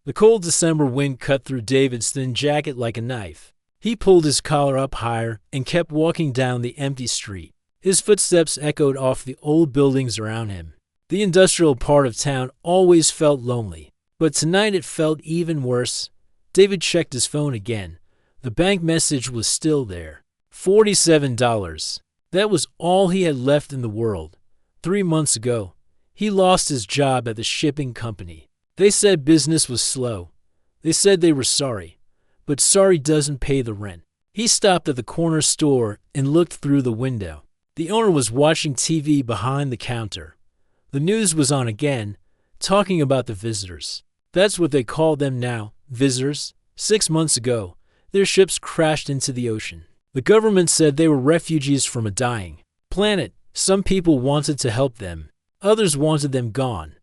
The cold December wind cut through David's thin jacket like a knife. He pulled his collar up higher and kept walking down the empty street. His footsteps echoed off the old buildings around him. The industrial part of town always felt lonely, but tonight it felt even worse. David checked his phone again. The bank message was still there. $47. That was all he had left in the world. 3 months ago, he lost his job at the shipping company. They said business was slow. They said they were sorry, but sorry doesn't pay the rent. He stopped at the corner store and looked through the window. The owner was watching TV behind the counter. The news was on again, talking about the visitors. That's what they call them now, visitors. 6 months ago, their ships crashed into the ocean. The government said they were refugees from a dying planet. Some people wanted to help them. Others wanted them gone.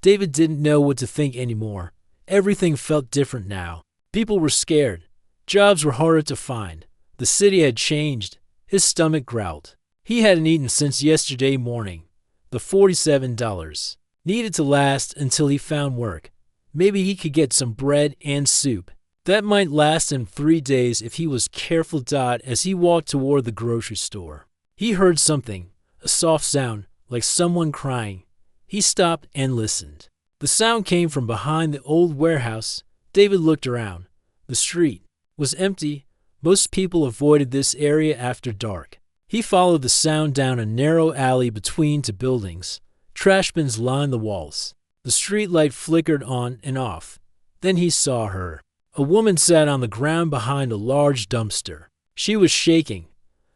David didn't know what to think anymore. Everything felt different now. People were scared. Jobs were harder to find. The city had changed. His stomach growled. He hadn't eaten since yesterday morning. The $47 needed to last until he found work. Maybe he could get some bread and soup. That might last him 3 days if he was careful. As he walked toward the grocery store, he heard something, a soft sound, like someone crying. He stopped and listened. The sound came from behind the old warehouse. David looked around. The street was empty. Most people avoided this area after dark. He followed the sound down a narrow alley between two buildings. Trash bins lined the walls. The street light flickered on and off. Then he saw her. A woman sat on the ground behind a large dumpster. She was shaking.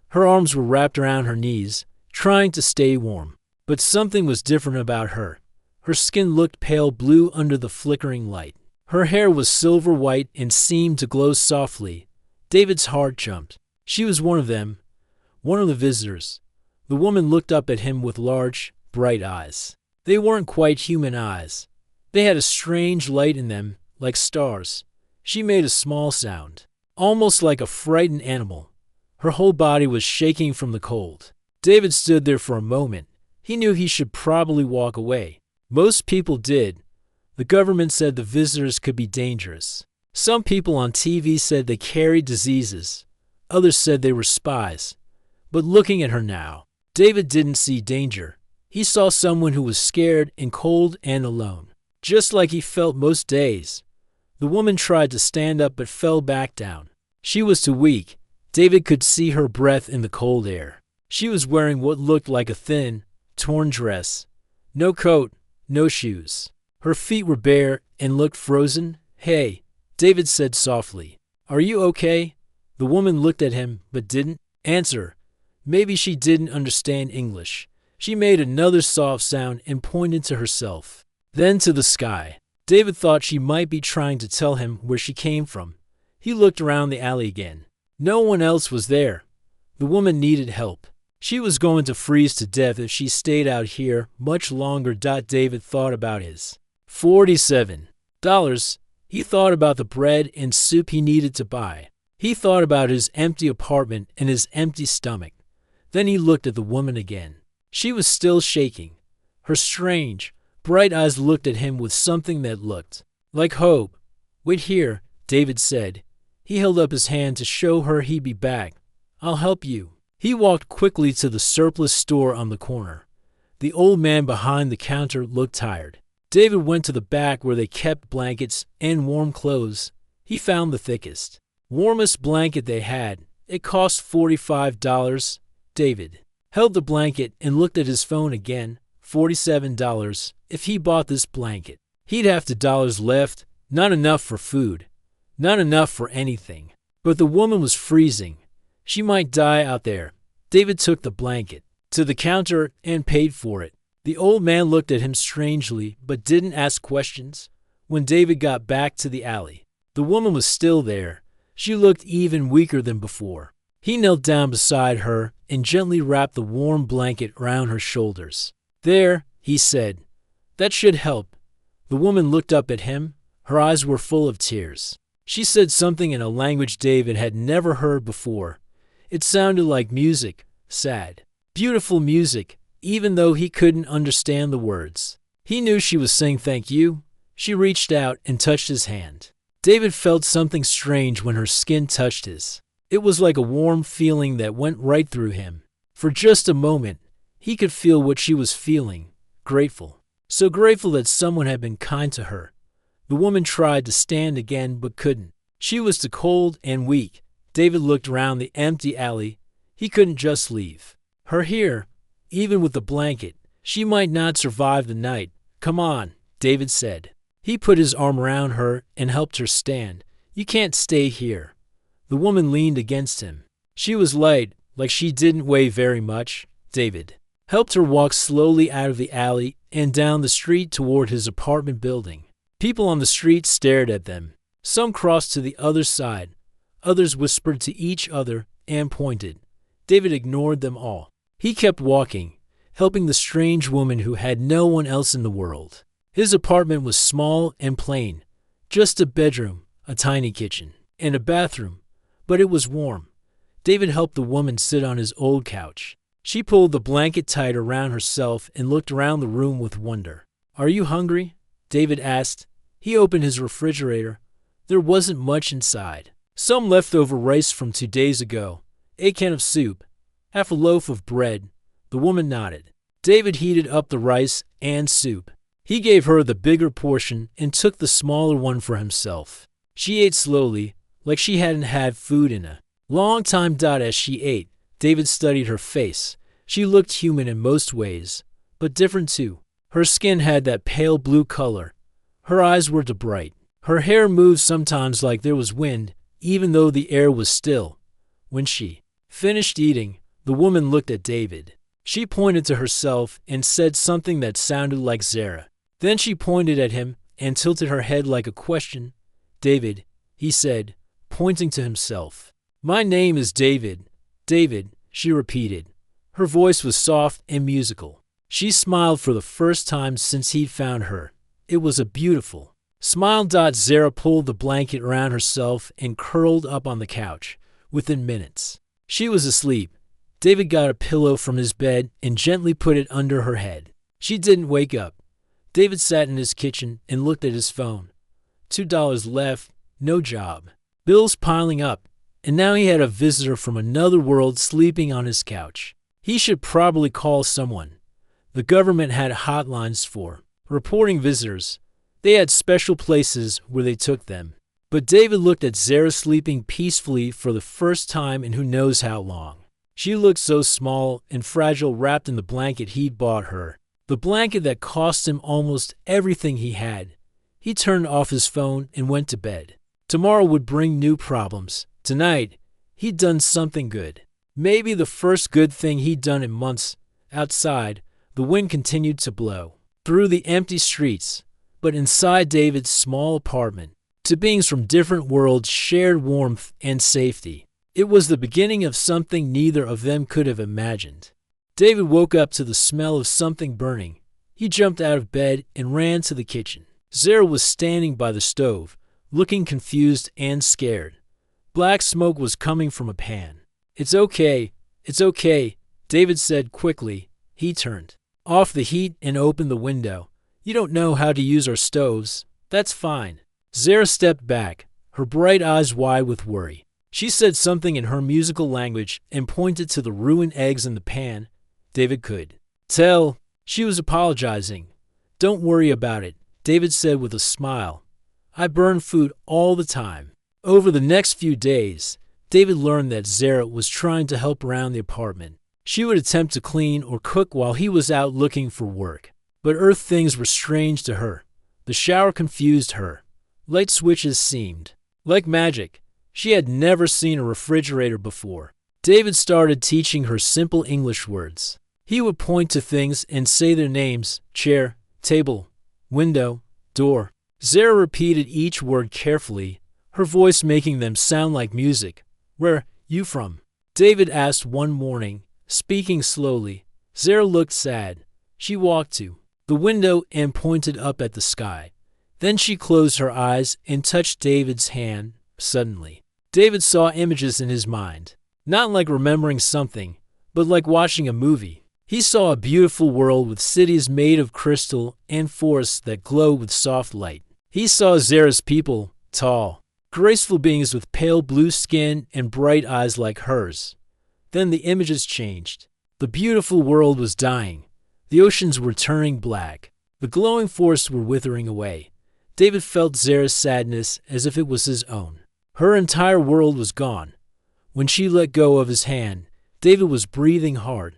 Her arms were wrapped around her knees, trying to stay warm. But something was different about her. Her skin looked pale blue under the flickering light. Her hair was silver white and seemed to glow softly. David's heart jumped. She was one of them, one of the visitors. The woman looked up at him with large, bright eyes. They weren't quite human eyes. They had a strange light in them, like stars. She made a small sound, almost like a frightened animal. Her whole body was shaking from the cold. David stood there for a moment. He knew he should probably walk away. Most people did. The government said the visitors could be dangerous. Some people on TV said they carried diseases. Others said they were spies. But looking at her now, David didn't see danger. He saw someone who was scared and cold and alone, just like he felt most days. The woman tried to stand up but fell back down. She was too weak. David could see her breath in the cold air. She was wearing what looked like a thin, torn dress. No coat, no shoes. Her feet were bare and looked frozen. "Hey," David said softly. "Are you okay?" The woman looked at him but didn't answer. Maybe she didn't understand English. She made another soft sound and pointed to herself, then to the sky. David thought she might be trying to tell him where she came from. He looked around the alley again. No one else was there. The woman needed help. She was going to freeze to death if she stayed out here much longer. David thought about his $47. He thought about the bread and soup he needed to buy. He thought about his empty apartment and his empty stomach. Then he looked at the woman again. She was still shaking. Her strange, bright eyes looked at him with something that looked like hope. "Wait here," David said. He held up his hand to show her he'd be back. "I'll help you." He walked quickly to the surplus store on the corner. The old man behind the counter looked tired. David went to the back where they kept blankets and warm clothes. He found the thickest, warmest blanket they had. It cost $45. David held the blanket and looked at his phone again. $47. If he bought this blanket, he'd have $2 left. Not enough for food. Not enough for anything. But the woman was freezing. She might die out there. David took the blanket to the counter and paid for it. The old man looked at him strangely but didn't ask questions. When David got back to the alley, the woman was still there. She looked even weaker than before. He knelt down beside her and gently wrapped the warm blanket around her shoulders. "There," he said. "That should help." The woman looked up at him. Her eyes were full of tears. She said something in a language David had never heard before. It sounded like music, sad, beautiful music, even though he couldn't understand the words. He knew she was saying thank you. She reached out and touched his hand. David felt something strange when her skin touched his. It was like a warm feeling that went right through him. For just a moment, he could feel what she was feeling, grateful. So grateful that someone had been kind to her. The woman tried to stand again but couldn't. She was too cold and weak. David looked around the empty alley. He couldn't just leave her here, even with the blanket. She might not survive the night. Come on, David said. He put his arm around her and helped her stand. You can't stay here. The woman leaned against him. She was light, like she didn't weigh very much. David helped her walk slowly out of the alley and down the street toward his apartment building. People on the street stared at them. Some crossed to the other side. Others whispered to each other and pointed. David ignored them all. He kept walking, helping the strange woman who had no one else in the world. His apartment was small and plain. Just a bedroom, a tiny kitchen, and a bathroom. But it was warm. David helped the woman sit on his old couch. She pulled the blanket tight around herself and looked around the room with wonder. Are you hungry? David asked. He opened his refrigerator. There wasn't much inside. Some leftover rice from 2 days ago, a can of soup, half a loaf of bread. The woman nodded. David heated up the rice and soup. He gave her the bigger portion and took the smaller one for himself. She ate slowly, like she hadn't had food in a long time. As she ate, David studied her face. She looked human in most ways, but different too. Her skin had that pale blue color. Her eyes were too bright. Her hair moved sometimes like there was wind, even though the air was still. When she finished eating, the woman looked at David. She pointed to herself and said something that sounded like Zara. Then she pointed at him and tilted her head like a question. David, he said, pointing to himself. My name is David. David, she repeated. Her voice was soft and musical. She smiled for the first time since he'd found her. It was a beautiful smile. Zara pulled the blanket around herself and curled up on the couch. Within minutes, she was asleep. David got a pillow from his bed and gently put it under her head. She didn't wake up. David sat in his kitchen and looked at his phone. $2 left, no job. Bills piling up, and now he had a visitor from another world sleeping on his couch. He should probably call someone. The government had hotlines for reporting visitors. They had special places where they took them. But David looked at Zara sleeping peacefully for the first time in who knows how long. She looked so small and fragile wrapped in the blanket he'd bought her. The blanket that cost him almost everything he had. He turned off his phone and went to bed. Tomorrow would bring new problems. Tonight, he'd done something good. Maybe the first good thing he'd done in months. Outside, the wind continued to blow through the empty streets. But inside David's small apartment, two beings from different worlds shared warmth and safety. It was the beginning of something neither of them could have imagined. David woke up to the smell of something burning. He jumped out of bed and ran to the kitchen. Zara was standing by the stove, looking confused and scared. Black smoke was coming from a pan. It's okay, David said quickly. He turned off the heat and opened the window. You don't know how to use our stoves. That's fine. Zara stepped back, her bright eyes wide with worry. She said something in her musical language and pointed to the ruined eggs in the pan. David could tell she was apologizing. Don't worry about it, David said with a smile. I burn food all the time. Over the next few days, David learned that Zara was trying to help around the apartment. She would attempt to clean or cook while he was out looking for work. But earth things were strange to her. The shower confused her. Light switches seemed like magic. She had never seen a refrigerator before. David started teaching her simple English words. He would point to things and say their names: chair, table, window, door. Zara repeated each word carefully, her voice making them sound like music. Where you from? David asked one morning, speaking slowly. Zara looked sad. She walked to the window and pointed up at the sky. Then she closed her eyes and touched David's hand. Suddenly, David saw images in his mind. Not like remembering something, but like watching a movie. He saw a beautiful world with cities made of crystal and forests that glowed with soft light. He saw Zara's people, tall, graceful beings with pale blue skin and bright eyes like hers. Then the images changed. The beautiful world was dying. The oceans were turning black. The glowing forests were withering away. David felt Zara's sadness as if it was his own. Her entire world was gone. When she let go of his hand, David was breathing hard.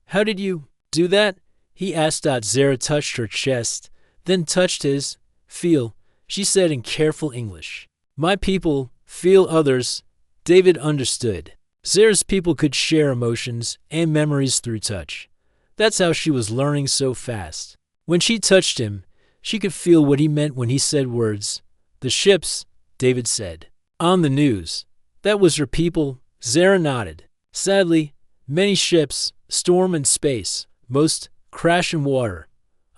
"How did you do that?" he asked. Zara touched her chest, then touched his. "Feel," she said in careful English. "My people feel others." David understood. Zara's people could share emotions and memories through touch. That's how she was learning so fast. When she touched him, she could feel what he meant when he said words. "The ships," David said. "On the news. That was your people?" Zara nodded. "Sadly, many ships, storm in space, most crash in water.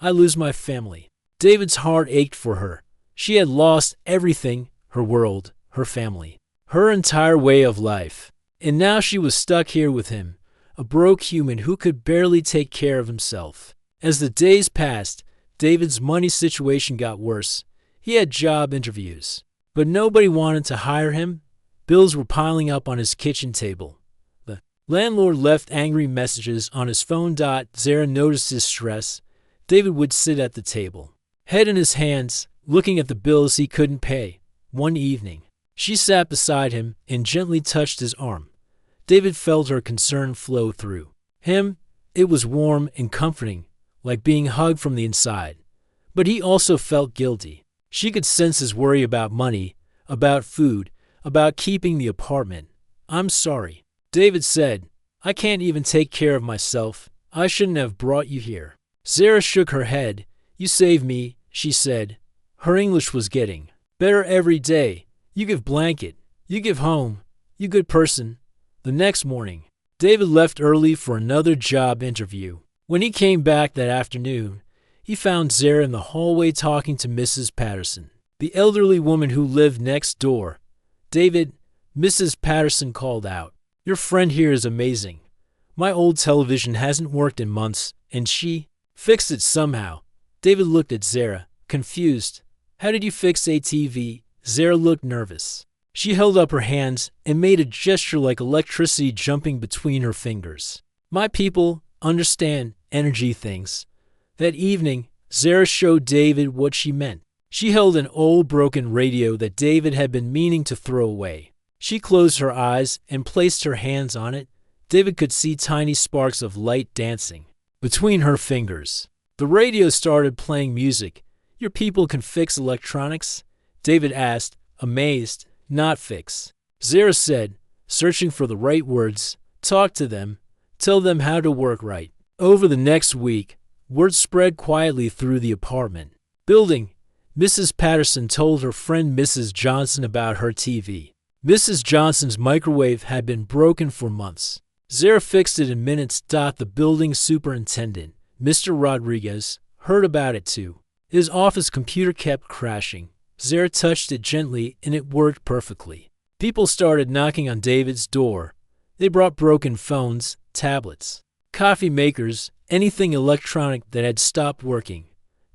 I lose my family." David's heart ached for her. She had lost everything, her world, her family, her entire way of life. And now she was stuck here with him, a broke human who could barely take care of himself. As the days passed, David's money situation got worse. He had job interviews, but nobody wanted to hire him. Bills were piling up on his kitchen table. The landlord left angry messages on his phone. Zara noticed his stress. David would sit at the table, head in his hands, looking at the bills he couldn't pay. One evening, she sat beside him and gently touched his arm. David felt her concern flow through him. It was warm and comforting, like being hugged from the inside. But he also felt guilty. She could sense his worry about money, about food, about keeping the apartment. "I'm sorry," David said. "I can't even take care of myself. I shouldn't have brought you here." Zara shook her head. "You saved me," she said. Her English was getting better every day. "You give blanket. You give home. You good person." The next morning, David left early for another job interview. When he came back that afternoon, he found Zara in the hallway talking to Mrs. Patterson, the elderly woman who lived next door. "David," Mrs. Patterson called out, "your friend here is amazing. My old television hasn't worked in months, and she fixed it somehow." David looked at Zara, confused. "How did you fix a TV?" Zara looked nervous. She held up her hands and made a gesture like electricity jumping between her fingers. "My people understand energy things." That evening, Zara showed David what she meant. She held an old broken radio that David had been meaning to throw away. She closed her eyes and placed her hands on it. David could see tiny sparks of light dancing between her fingers. The radio started playing music. "Your people can fix electronics?" David asked, amazed. "Not fix," Zara said, searching for the right words. "Talk to them. Tell them how to work right." Over the next week, word spread quietly through the apartment building. Mrs. Patterson told her friend Mrs. Johnson about her TV. Mrs. Johnson's microwave had been broken for months. Zara fixed it in minutes. The building superintendent, Mr. Rodriguez, heard about it too. His office computer kept crashing. Zara touched it gently and it worked perfectly. People started knocking on David's door. They brought broken phones, tablets, coffee makers, anything electronic that had stopped working.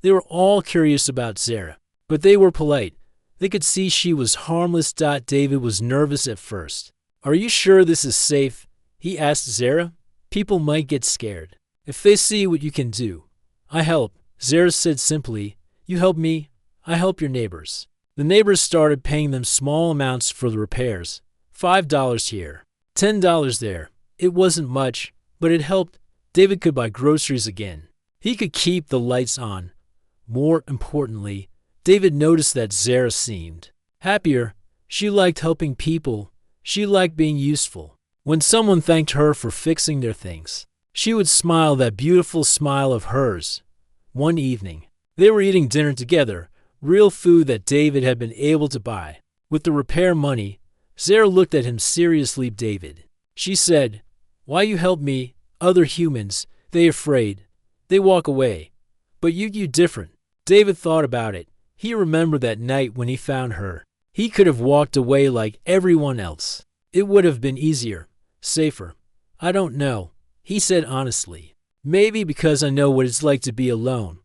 They were all curious about Zara, but they were polite. They could see she was harmless. David was nervous at first. "Are you sure this is safe?" he asked Zara. "People might get scared if they see what you can do." "I help," Zara said simply. "You help me, I help your neighbors." The neighbors started paying them small amounts for the repairs. $5 here, $10 there. It wasn't much, but it helped. David could buy groceries again. He could keep the lights on. More importantly, David noticed that Zara seemed happier. She liked helping people. She liked being useful. When someone thanked her for fixing their things, she would smile, that beautiful smile of hers. One evening, they were eating dinner together, real food that David had been able to buy. With the repair money, Zara looked at him seriously. "David," she said, "why you help me? Other humans, they afraid. They walk away. But you different." David thought about it. He remembered that night when he found her. He could have walked away like everyone else. It would have been easier, safer. "I don't know," he said honestly. Maybe because I know what it's like to be alone,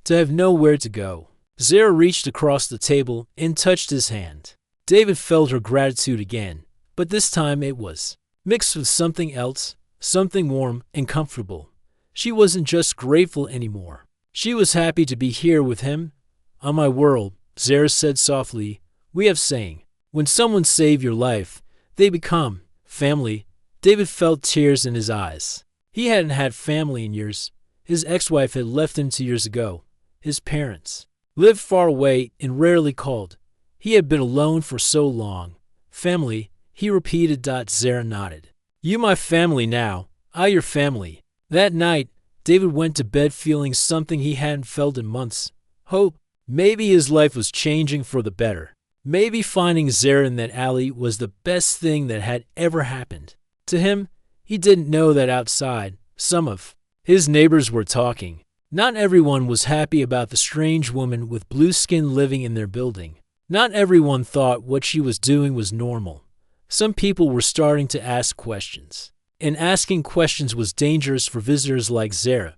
to have nowhere to go. Zara reached across the table and touched his hand. David felt her gratitude again, but this time it was mixed with something else, something warm and comfortable. She wasn't just grateful anymore. She was happy to be here with him. On my world, Zara said softly, we have saying, when someone saves your life, they become family. David felt tears in his eyes. He hadn't had family in years. His ex-wife had left him 2 years ago. His parents lived far away and rarely called. He had been alone for so long. Family, he repeated. Zara nodded. You my family now, I your family. That night, David went to bed feeling something he hadn't felt in months. Hope. Maybe his life was changing for the better. Maybe finding Zara in that alley was the best thing that had ever happened. To him, he didn't know that outside, some of his neighbors were talking. Not everyone was happy about the strange woman with blue skin living in their building. Not everyone thought what she was doing was normal. Some people were starting to ask questions. And asking questions was dangerous for visitors like Zara.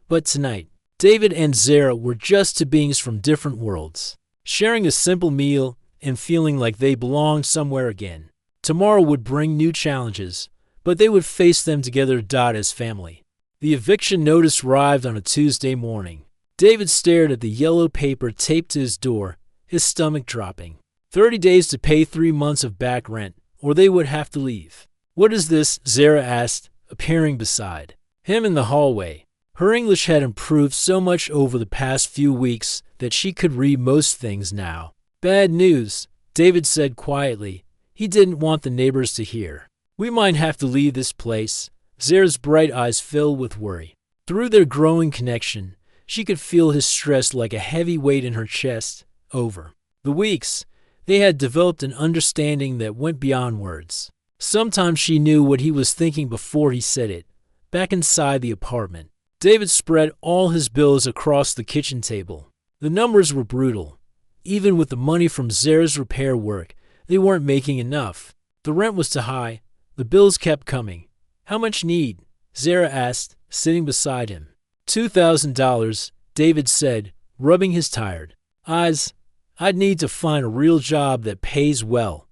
But tonight, David and Zara were just two beings from different worlds, sharing a simple meal and feeling like they belonged somewhere again. Tomorrow would bring new challenges, but they would face them together. As family. The eviction notice arrived on a Tuesday morning. David stared at the yellow paper taped to his door, his stomach dropping. 30 days to pay 3 months of back rent, or they would have to leave. What is this? Zara asked, appearing beside him in the hallway. Her English had improved so much over the past few weeks that she could read most things now. Bad news, David said quietly. He didn't want the neighbors to hear. We might have to leave this place. Zara's bright eyes filled with worry. Through their growing connection, she could feel his stress like a heavy weight in her chest. Over the weeks, they had developed an understanding that went beyond words. Sometimes she knew what he was thinking before he said it. Back inside the apartment, David spread all his bills across the kitchen table. The numbers were brutal. Even with the money from Zara's repair work, they weren't making enough. The rent was too high. The bills kept coming. How much need? Zara asked, sitting beside him. $2,000, David said, rubbing his tired eyes. I'd need to find a real job that pays well.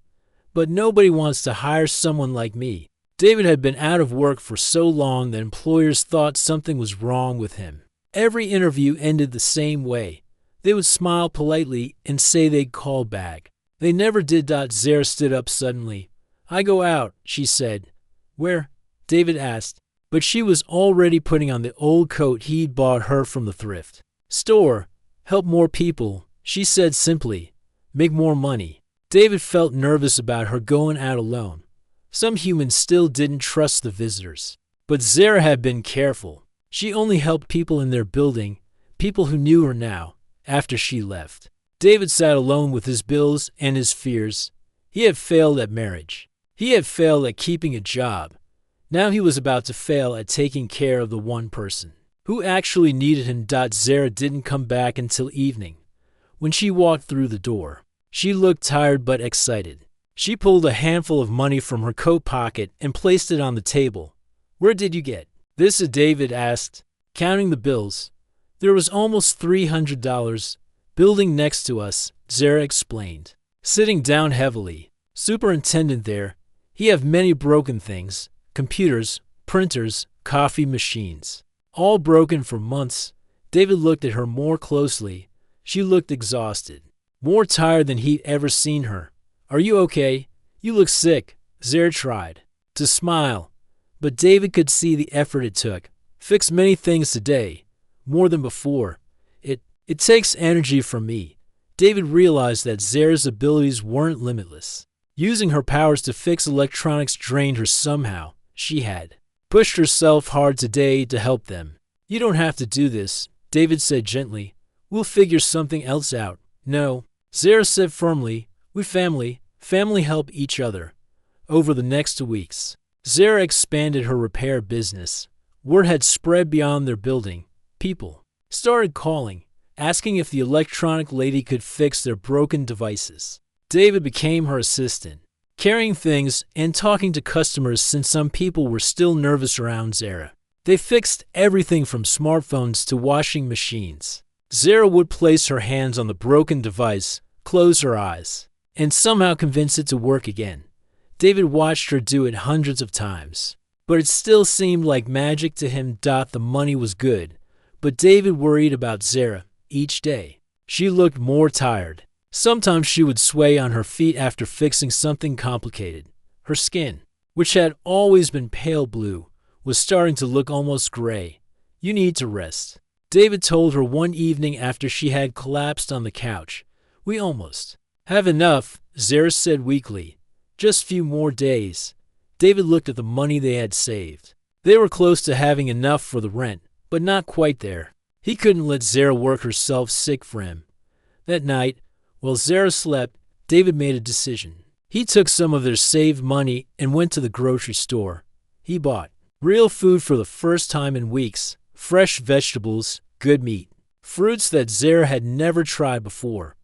But nobody wants to hire someone like me. David had been out of work for so long that employers thought something was wrong with him. Every interview ended the same way. They would smile politely and say they'd call back. They never did. Zara stood up suddenly. I go out, she said. Where? David asked, but she was already putting on the old coat he'd bought her from the thrift store. Help more people, she said simply. Make more money. David felt nervous about her going out alone. Some humans still didn't trust the visitors. But Zara had been careful. She only helped people in their building, people who knew her now, after she left. David sat alone with his bills and his fears. He had failed at marriage. He had failed at keeping a job. Now he was about to fail at taking care of the one person who actually needed him. Zara didn't come back until evening. When she walked through the door, she looked tired but excited. She pulled a handful of money from her coat pocket and placed it on the table. Where did you get this? David asked, counting the bills. There was almost $300. Building next to us, Zara explained, sitting down heavily. Superintendent there. He have many broken things. Computers, printers, coffee machines. All broken for months. David looked at her more closely. She looked exhausted. More tired than he'd ever seen her. Are you okay? You look sick. Zara tried to smile, but David could see the effort it took. Fixed many things today, more than before. It takes energy from me. David realized that Zara's abilities weren't limitless. Using her powers to fix electronics drained her somehow. She had pushed herself hard today to help them. You don't have to do this, David said gently. We'll figure something else out. No, Zara said firmly. We family help each other. Over the next 2 weeks, Zara expanded her repair business. Word had spread beyond their building. People started calling, asking if the electronic lady could fix their broken devices. David became her assistant, carrying things and talking to customers since some people were still nervous around Zara. They fixed everything from smartphones to washing machines. Zara would place her hands on the broken device, close her eyes, and somehow convince it to work again. David watched her do it hundreds of times, but it still seemed like magic to him. The money was good, but David worried about Zara each day. She looked more tired. Sometimes she would sway on her feet after fixing something complicated. Her skin, which had always been pale blue, was starting to look almost gray. "You need to rest," David told her one evening after she had collapsed on the couch. "We almost have enough," Zara said weakly. "Just few more days." David looked at the money they had saved. They were close to having enough for the rent, but not quite there. He couldn't let Zara work herself sick for him. That night, while Zara slept, David made a decision. He took some of their saved money and went to the grocery store. He bought real food for the first time in weeks, fresh vegetables, good meat, fruits that Zara had never tried before.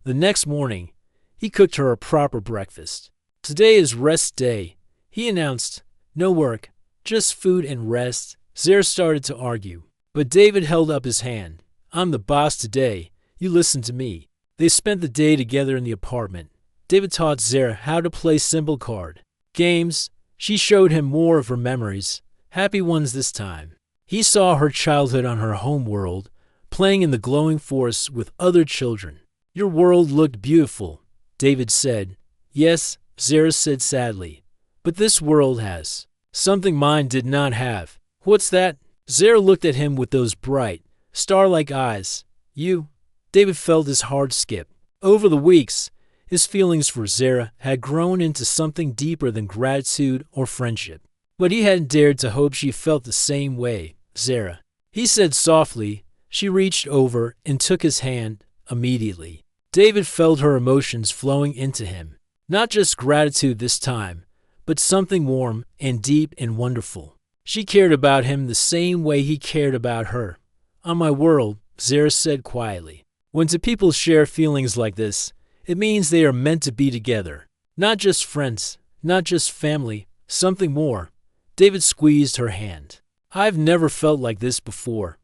The next morning, he cooked her a proper breakfast. "Today is rest day," he announced. "No work, just food and rest." Zara started to argue, but David held up his hand. "I'm the boss today. You listen to me." They spent the day together in the apartment. David taught Zara how to play simple card games. She showed him more of her memories, happy ones this time. He saw her childhood on her home world, playing in the glowing forest with other children. "Your world looked beautiful," David said. "Yes," Zara said sadly, "but this world has something mine did not have." "What's that?" Zara looked at him with those bright, star-like eyes. "You?" David felt his heart skip. Over the weeks, his feelings for Zara had grown into something deeper than gratitude or friendship. But he hadn't dared to hope she felt the same way. "Zara," he said softly. She reached over and took his hand immediately. David felt her emotions flowing into him. Not just gratitude this time, but something warm and deep and wonderful. She cared about him the same way he cared about her. "On my world," Zara said quietly. "When two people share feelings like this, it means they are meant to be together. Not just friends, not just family, something more." David squeezed her hand. "I've never felt like this before.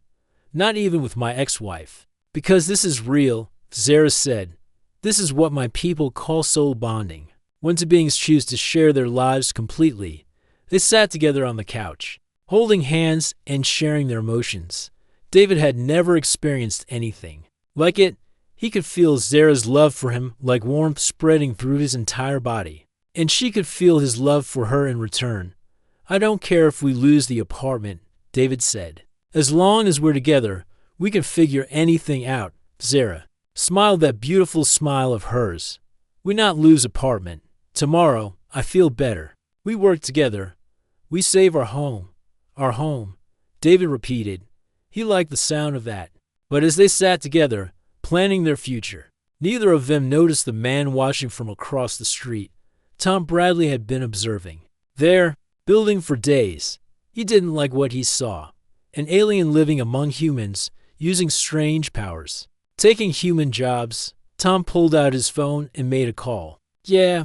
Not even with my ex-wife." "Because this is real," Zara said. "This is what my people call soul bonding. When two beings choose to share their lives completely." They sat together on the couch, holding hands and sharing their emotions. David had never experienced anything like it. He could feel Zara's love for him like warmth spreading through his entire body, and she could feel his love for her in return. "I don't care if we lose the apartment," David said. "As long as we're together, we can figure anything out." Zara smiled that beautiful smile of hers. "We not lose apartment. Tomorrow, I feel better. We work together. We save our home." "Our home," David repeated. He liked the sound of that. But as they sat together, planning their future, neither of them noticed the man watching from across the street. Tom Bradley had been observing. There, building for days. He didn't like what he saw. An alien living among humans, using strange powers, taking human jobs. Tom pulled out his phone and made a call. "Yeah,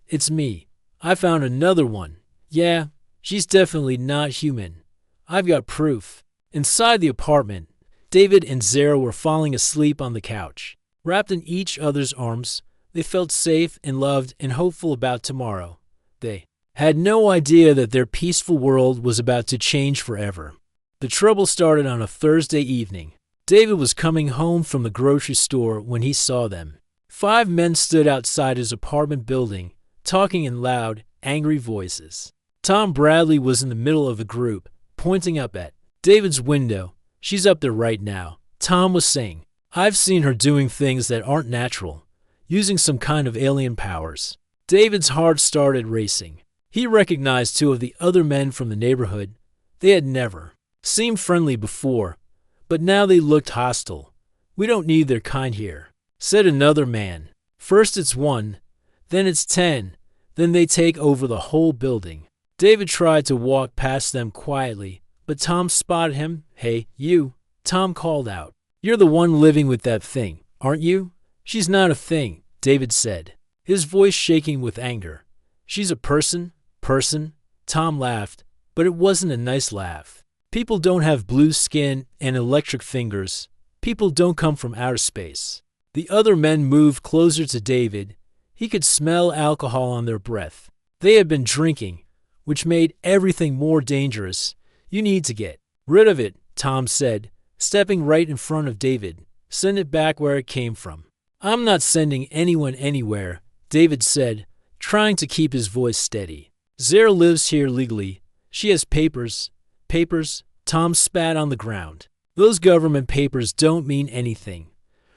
it's me. I found another one. Yeah, she's definitely not human. I've got proof." Inside the apartment, David and Zara were falling asleep on the couch. Wrapped in each other's arms, they felt safe and loved and hopeful about tomorrow. They had no idea that their peaceful world was about to change forever. The trouble started on a Thursday evening. David was coming home from the grocery store when he saw them. 5 men stood outside his apartment building, talking in loud, angry voices. Tom Bradley was in the middle of the group, pointing up at David's window. "She's up there right now," Tom was saying. "I've seen her doing things that aren't natural, using some kind of alien powers." David's heart started racing. He recognized 2 of the other men from the neighborhood. They had never seemed friendly before, but now they looked hostile. "We don't need their kind here," said another man. "First it's 1, then it's 10, then they take over the whole building." David tried to walk past them quietly, but Tom spotted him. "Hey, you," Tom called out. "You're the one living with that thing, aren't you?" "She's not a thing," David said, his voice shaking with anger. "She's a person." Tom laughed, but it wasn't a nice laugh. People don't have blue skin and electric fingers. People don't come from outer space. The other men moved closer to David. He could smell alcohol on their breath. They had been drinking, which made everything more dangerous. You need to get rid of it, Tom said, stepping right in front of David. Send it back where it came from. I'm not sending anyone anywhere, David said, trying to keep his voice steady. Zara lives here legally. She has papers. Papers? Tom spat on the ground. Those government papers don't mean anything.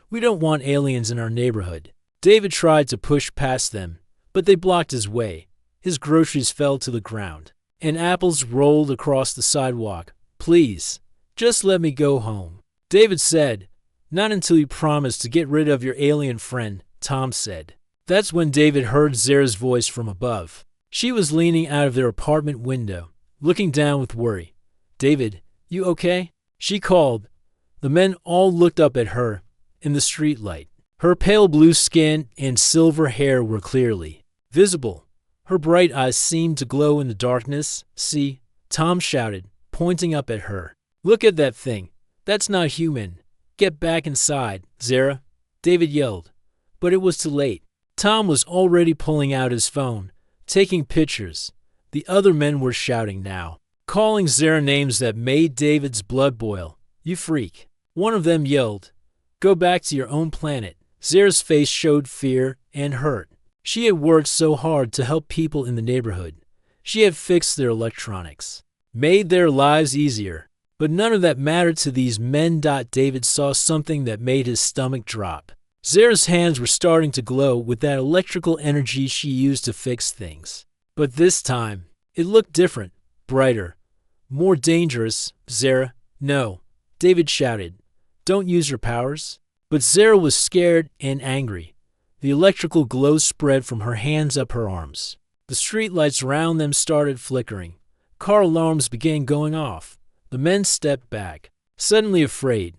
We don't want aliens in our neighborhood. David tried to push past them, but they blocked his way. His groceries fell to the ground, and apples rolled across the sidewalk. Please, just let me go home. David said, not until you promise to get rid of your alien friend, Tom said. That's when David heard Zara's voice from above. She was leaning out of their apartment window, looking down with worry. David, you okay? She called. The men all looked up at her in the streetlight. Her pale blue skin and silver hair were clearly visible. Her bright eyes seemed to glow in the darkness. See? Tom shouted, pointing up at her. Look at that thing. That's not human. Get back inside, Zara, David yelled. But it was too late. Tom was already pulling out his phone, taking pictures. The other men were shouting now, calling Zara names that made David's blood boil. You freak. One of them yelled, go back to your own planet. Zara's face showed fear and hurt. She had worked so hard to help people in the neighborhood. She had fixed their electronics, made their lives easier. But none of that mattered to these men. David saw something that made his stomach drop. Zara's hands were starting to glow with that electrical energy she used to fix things. But this time, it looked different, brighter, more dangerous. Zara, no, David shouted. Don't use your powers. But Zara was scared and angry. The electrical glow spread from her hands up her arms. The streetlights around them started flickering. Car alarms began going off. The men stepped back, suddenly afraid.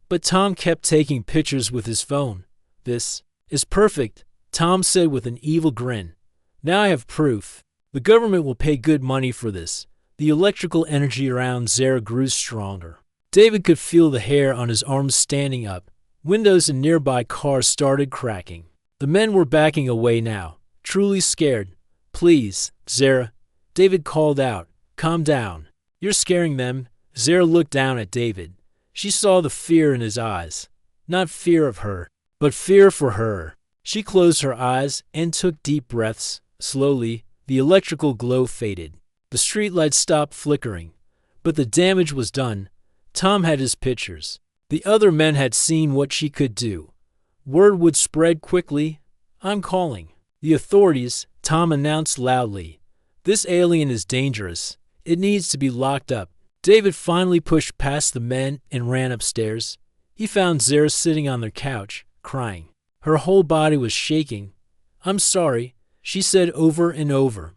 But Tom kept taking pictures with his phone. This is perfect, Tom said with an evil grin. Now I have proof. The government will pay good money for this. The electrical energy around Zara grew stronger. David could feel the hair on his arms standing up. Windows in nearby cars started cracking. The men were backing away now, truly scared. Please, Zara, David called out. Calm down. You're scaring them. Zara looked down at David. She saw the fear in his eyes. Not fear of her, but fear for her. She closed her eyes and took deep breaths. Slowly, the electrical glow faded. The streetlights stopped flickering. But the damage was done. Tom had his pictures. The other men had seen what she could do. Word would spread quickly. I'm calling the authorities, Tom announced loudly. This alien is dangerous. It needs to be locked up. David finally pushed past the men and ran upstairs. He found Zara sitting on their couch, crying. Her whole body was shaking. I'm sorry, she said over and over.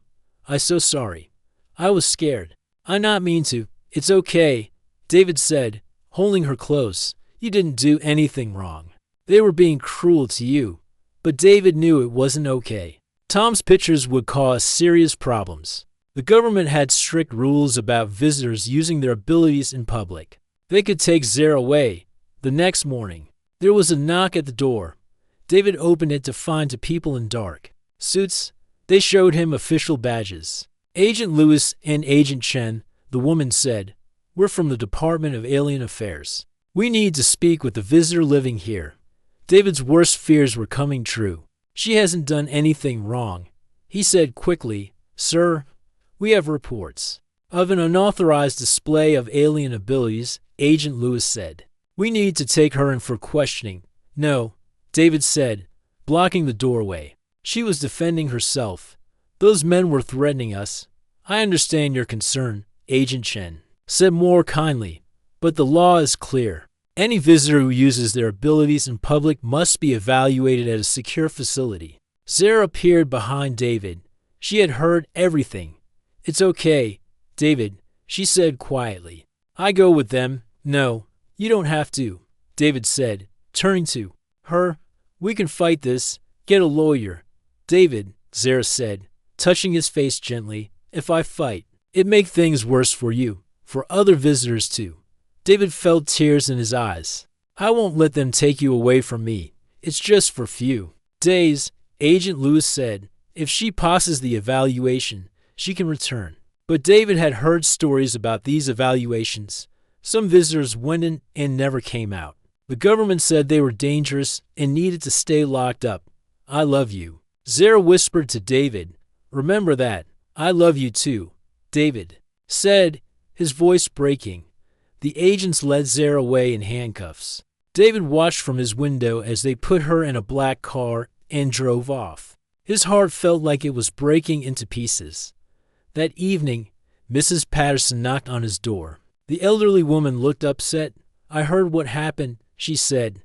I'm so sorry. I was scared. I not mean to. It's okay, David said, holding her close. You didn't do anything wrong. They were being cruel to you. But David knew it wasn't okay. Tom's pictures would cause serious problems. The government had strict rules about visitors using their abilities in public. They could take Zara away. The next morning, there was a knock at the door. David opened it to find two people in dark suits. They showed him official badges. Agent Lewis and Agent Chen, the woman said. We're from the Department of Alien Affairs. We need to speak with the visitor living here. David's worst fears were coming true. She hasn't done anything wrong, he said quickly. Sir, we have reports of an unauthorized display of alien abilities, Agent Lewis said. We need to take her in for questioning. No, David said, blocking the doorway. She was defending herself. Those men were threatening us. I understand your concern, Agent Chen said more kindly, but the law is clear. Any visitor who uses their abilities in public must be evaluated at a secure facility. Zara appeared behind David. She had heard everything. It's okay, David, she said quietly. I go with them. No, you don't have to, David said, turning to her. We can fight this. Get a lawyer. David, Zara said, touching his face gently. If I fight, it make things worse for you. for other visitors too. David felt tears in his eyes. I won't let them take you away from me. It's just for few days, Agent Lewis said. If she passes the evaluation, she can return. But David had heard stories about these evaluations. Some visitors went in and never came out. The government said they were dangerous and needed to stay locked up. I love you, Zara whispered to David. Remember that. I love you too, David said, his voice breaking. The agents led Zara away in handcuffs. David watched from his window as they put her in a black car and drove off. His heart felt like it was breaking into pieces. That evening, Mrs. Patterson knocked on his door. The elderly woman looked upset. I heard what happened, she said.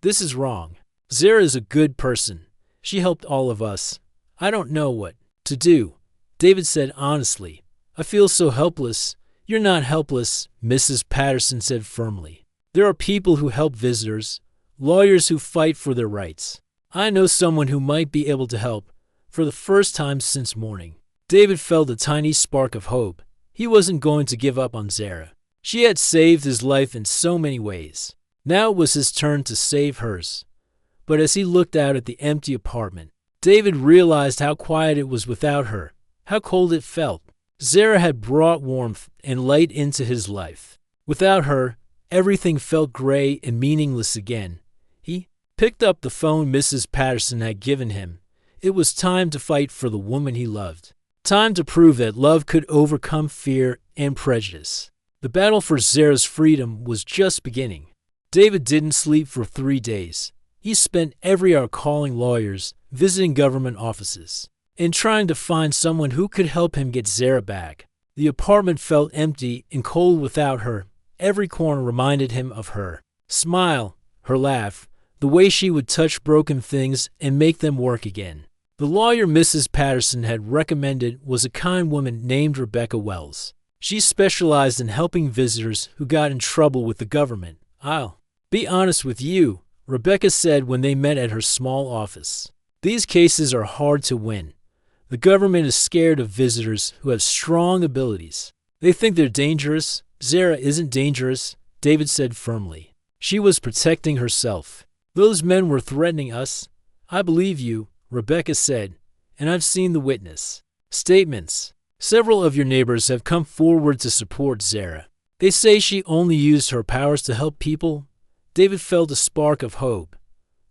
This is wrong. Zara is a good person. She helped all of us. I don't know what to do, David said honestly. I feel so helpless. You're not helpless, Mrs. Patterson said firmly. There are people who help visitors, lawyers who fight for their rights. I know someone who might be able to help. For the first time since morning, David felt a tiny spark of hope. He wasn't going to give up on Zara. She had saved his life in so many ways. Now it was his turn to save hers. But as he looked out at the empty apartment, David realized how quiet it was without her, how cold it felt. Zara had brought warmth and light into his life. Without her, everything felt gray and meaningless again. He picked up the phone Mrs. Patterson had given him. It was time to fight for the woman he loved. Time to prove that love could overcome fear and prejudice. The battle for Zara's freedom was just beginning. David didn't sleep for 3 days. He spent every hour calling lawyers, visiting government offices, and trying to find someone who could help him get Zara back. The apartment felt empty and cold without her. Every corner reminded him of her smile, her laugh, the way she would touch broken things and make them work again. The lawyer Mrs. Patterson had recommended was a kind woman named Rebecca Wells. She specialized in helping visitors who got in trouble with the government. I'll be honest with you, Rebecca said when they met at her small office. These cases are hard to win. The government is scared of visitors who have strong abilities. They think they're dangerous. Zara isn't dangerous, David said firmly. She was protecting herself. Those men were threatening us. I believe you, Rebecca said, and I've seen the witness statements. Several of your neighbors have come forward to support Zara. They say she only used her powers to help people. David felt a spark of hope.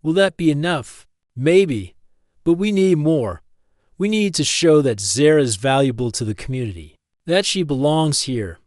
Will that be enough? Maybe. But we need more. We need to show that Zara is valuable to the community, that she belongs here.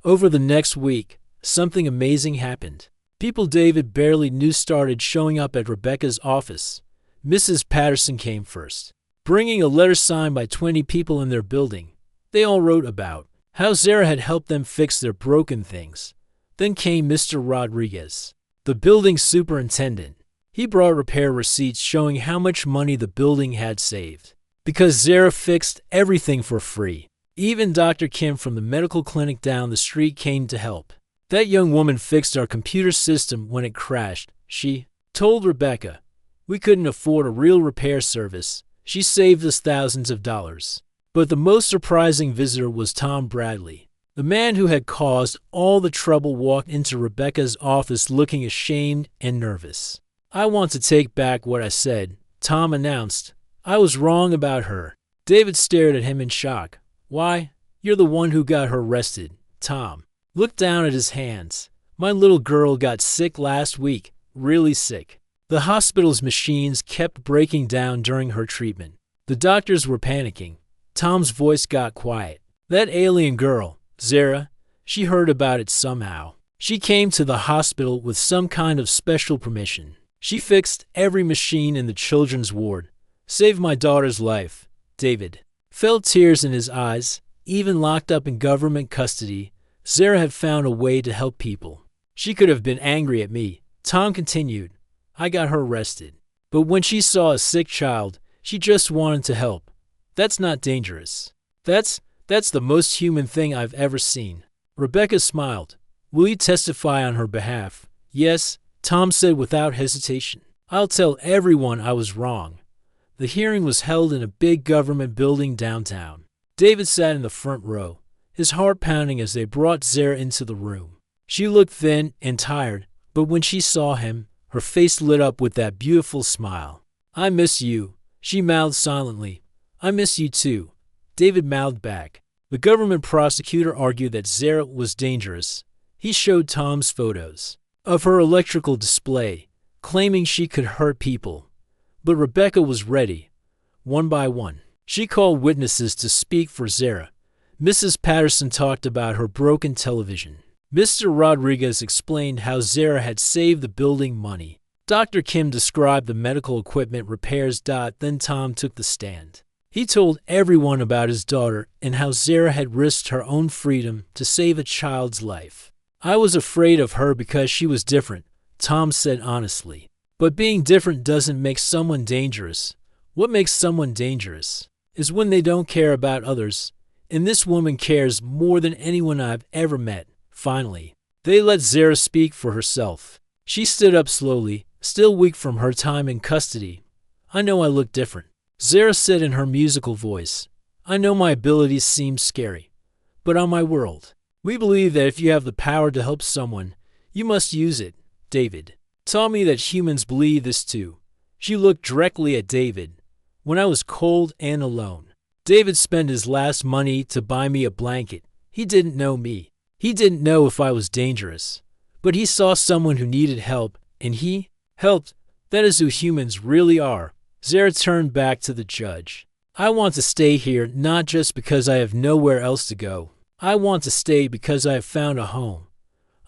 Over the next week, something amazing happened. People David barely knew started showing up at Rebecca's office. Mrs. Patterson came first, bringing a letter signed by 20 people in their building. They all wrote about how Zara had helped them fix their broken things. Then came Mr. Rodriguez, the building superintendent. He brought repair receipts showing how much money the building had saved, because Zara fixed everything for free. Even Dr. Kim from the medical clinic down the street came to help. That young woman fixed our computer system when it crashed, she told Rebecca. We couldn't afford a real repair service. She saved us thousands of dollars. But the most surprising visitor was Tom Bradley. The man who had caused all the trouble walked into Rebecca's office looking ashamed and nervous. I want to take back what I said, Tom announced. I was wrong about her. David stared at him in shock. Why? You're the one who got her arrested. Tom looked down at his hands. My little girl got sick last week, really sick. The hospital's machines kept breaking down during her treatment. The doctors were panicking. Tom's voice got quiet. That alien girl, Zara, she heard about it somehow. She came to the hospital with some kind of special permission. She fixed every machine in the children's ward. Saved my daughter's life. David felt tears in his eyes. Even locked up in government custody, Zara had found a way to help people. She could have been angry at me. Tom continued. I got her arrested. But when she saw a sick child, she just wanted to help. That's not dangerous. That's the most human thing I've ever seen. Rebecca smiled. Will you testify on her behalf? Yes, Tom said without hesitation. I'll tell everyone I was wrong. The hearing was held in a big government building downtown. David sat in the front row. his heart pounding as they brought Zara into the room. She looked thin and tired, but when she saw him, her face lit up with that beautiful smile. "I miss you," she mouthed silently. "I miss you too," David mouthed back. The government prosecutor argued that Zara was dangerous. He showed Tom's photos of her electrical display, claiming she could hurt people. But Rebecca was ready. One by one, she called witnesses to speak for Zara. Mrs. Patterson talked about her broken television. Mr. Rodriguez explained how Zara had saved the building money. Dr. Kim described the medical equipment repairs. Then Tom took the stand. He told everyone about his daughter and how Zara had risked her own freedom to save a child's life. "I was afraid of her because she was different," Tom said honestly. "But being different doesn't make someone dangerous. What makes someone dangerous is when they don't care about others. And this woman cares more than anyone I've ever met." Finally, they let Zara speak for herself. She stood up slowly, still weak from her time in custody. "I know I look different," Zara said in her musical voice. "I know my abilities seem scary, but on my world, we believe that if you have the power to help someone, you must use it. David taught me that humans believe this too." She looked directly at David. "When I was cold and alone, David spent his last money to buy me a blanket. He didn't know me. He didn't know if I was dangerous. But he saw someone who needed help, and he helped. That is who humans really are." Zara turned back to the judge. "I want to stay here not just because I have nowhere else to go. I want to stay because I have found a home.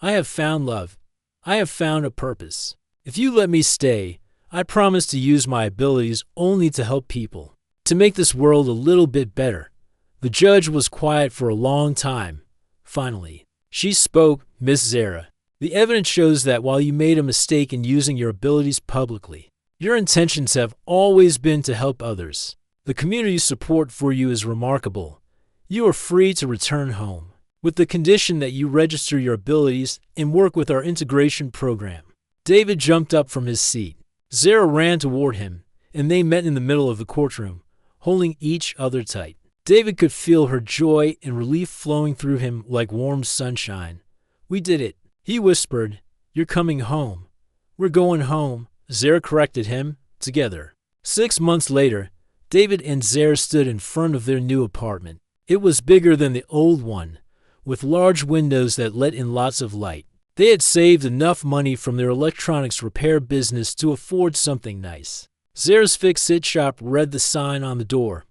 I have found love. I have found a purpose. If you let me stay, I promise to use my abilities only to help people, to make this world a little bit better." The judge was quiet for a long time. Finally, she spoke. "Miss Zara, the evidence shows that while you made a mistake in using your abilities publicly, your intentions have always been to help others. The community's support for you is remarkable. You are free to return home, with the condition that you register your abilities and work with our integration program." David jumped up from his seat. Zara ran toward him, and they met in the middle of the courtroom, holding each other tight. David could feel her joy and relief flowing through him like warm sunshine. "We did it," he whispered. "You're coming home." "We're going home," Zara corrected him. "Together." 6 months later, David and Zara stood in front of their new apartment. It was bigger than the old one, with large windows that let in lots of light. They had saved enough money from their electronics repair business to afford something nice. Zara's Fix-It shop read the sign on the door.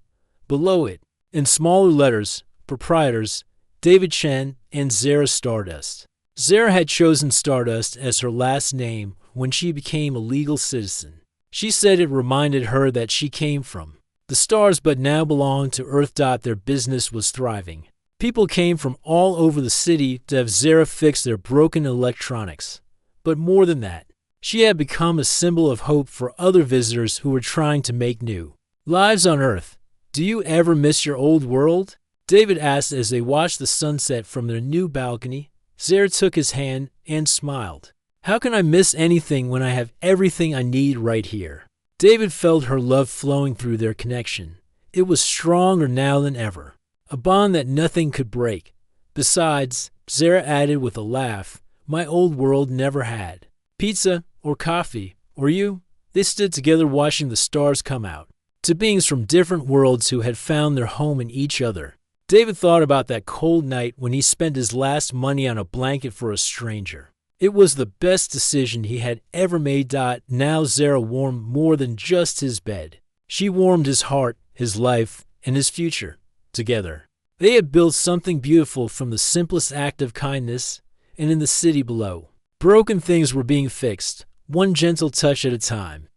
Below it, in smaller letters, proprietors, David Chen and Zara Stardust. Zara had chosen Stardust as her last name when she became a legal citizen. She said it reminded her that she came from the stars but now belonged to Earth. Their business was thriving. People came from all over the city to have Zara fix their broken electronics. But more than that, she had become a symbol of hope for other visitors who were trying to make new lives on Earth. "Do you ever miss your old world?" David asked as they watched the sunset from their new balcony. Zara took his hand and smiled. "How can I miss anything when I have everything I need right here?" David felt her love flowing through their connection. It was stronger now than ever, a bond that nothing could break. Besides, Zara added with a laugh, "My old world never had pizza or coffee or you." They stood together watching the stars come out, to beings from different worlds who had found their home in each other. David thought about that cold night when he spent his last money on a blanket for a stranger. It was the best decision he had ever made. Now Zara warmed more than just his bed. She warmed his heart, his life, and his future. Together, they had built something beautiful from the simplest act of kindness, and in the city below, broken things were being fixed, one gentle touch at a time.